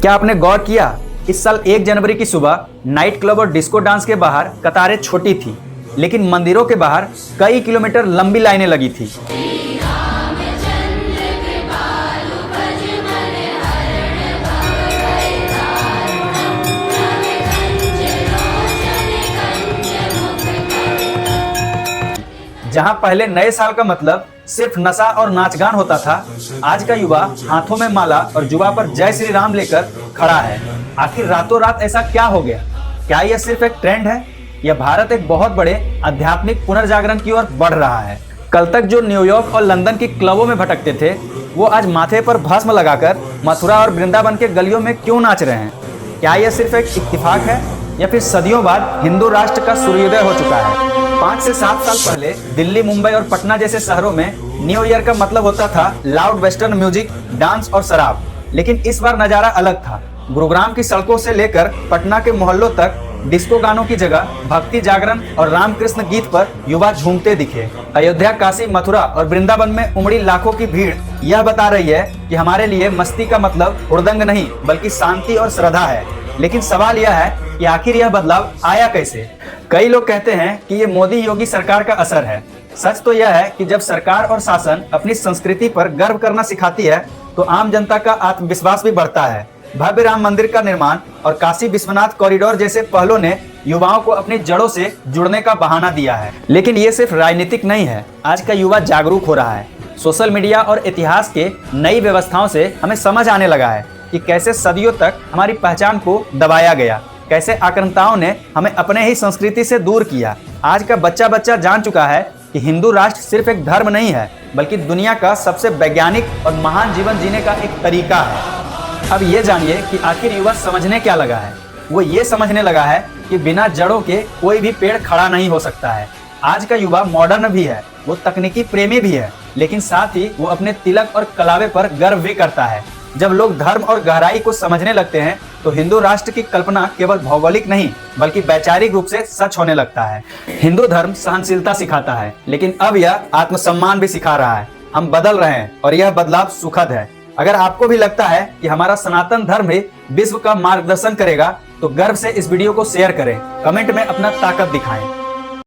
क्या आपने गौर किया, इस साल 1 जनवरी की सुबह नाइट क्लब और डिस्को डांस के बाहर कतारें छोटी थी, लेकिन मंदिरों के बाहर कई किलोमीटर लंबी लाइनें लगी थी। जहां पहले नए साल का मतलब सिर्फ नशा और नाचगान होता था, आज का युवा हाथों में माला और जुबा पर जय श्री राम लेकर खड़ा है। आखिर रातों रात ऐसा क्या हो गया? क्या यह सिर्फ एक ट्रेंड है या भारत एक बहुत बड़े आध्यात्मिक पुनर्जागरण की ओर बढ़ रहा है? कल तक जो न्यूयॉर्क और लंदन की क्लबों में भटकते थे, वो आज माथे पर भस्म लगाकर मथुरा और वृंदावन के गलियों में क्यों नाच रहे हैं? क्या यह सिर्फ एक इत्तेफाक है या फिर सदियों बाद हिंदू राष्ट्र का सूर्योदय हो चुका है? 5 से 7 साल पहले दिल्ली, मुंबई और पटना जैसे शहरों में न्यू ईयर का मतलब होता था लाउड वेस्टर्न म्यूजिक, डांस और शराब। लेकिन इस बार नजारा अलग था। गुरुग्राम की सड़कों से लेकर पटना के मोहल्लों तक डिस्को गानों की जगह भक्ति जागरण और रामकृष्ण गीत पर युवा झूमते दिखे। अयोध्या, काशी, मथुरा और वृंदावन में उमड़ी लाखों की भीड़ यह बता रही है कि हमारे लिए मस्ती का मतलब हुड़दंग नहीं बल्कि शांति और श्रद्धा है। लेकिन सवाल यह है कि आखिर यह बदलाव आया कैसे? कई लोग कहते हैं कि ये मोदी योगी सरकार का असर है। सच तो यह है कि जब सरकार और शासन अपनी संस्कृति पर गर्व करना सिखाती है तो आम जनता का आत्मविश्वास भी बढ़ता है। भव्य राम मंदिर का निर्माण और काशी विश्वनाथ कॉरिडोर जैसे पहलों ने युवाओं को अपनी जड़ों से जुड़ने का बहाना दिया है। लेकिन ये सिर्फ राजनीतिक नहीं है, आज का युवा जागरूक हो रहा है। सोशल मीडिया और इतिहास के नई व्यवस्थाओं से हमें समझ आने लगा है कि कैसे सदियों तक हमारी पहचान को दबाया गया, कैसे आक्रांताओं ने हमें अपने ही संस्कृति से दूर किया। आज का बच्चा बच्चा जान चुका है कि हिंदू राष्ट्र सिर्फ एक धर्म नहीं है बल्कि दुनिया का सबसे वैज्ञानिक और महान जीवन जीने का एक तरीका है। अब ये जानिए कि आखिर युवा समझने क्या लगा है। वो ये समझने लगा है कि बिना जड़ों के कोई भी पेड़ खड़ा नहीं हो सकता है। आज का युवा मॉडर्न भी है, वो तकनीकी प्रेमी भी है, लेकिन साथ ही वो अपने तिलक और कलावे पर गर्व भी करता है। जब लोग धर्म और गहराई को समझने लगते हैं तो हिंदू राष्ट्र की कल्पना केवल भौगोलिक नहीं बल्कि वैचारिक रूप से सच होने लगता है। हिंदू धर्म सहनशीलता सिखाता है, लेकिन अब यह आत्मसम्मान भी सिखा रहा है। हम बदल रहे हैं और यह बदलाव सुखद है। अगर आपको भी लगता है कि हमारा सनातन धर्म ही विश्व का मार्गदर्शन करेगा तो गर्व से इस वीडियो को शेयर करें, कमेंट में अपना ताकत दिखाएं।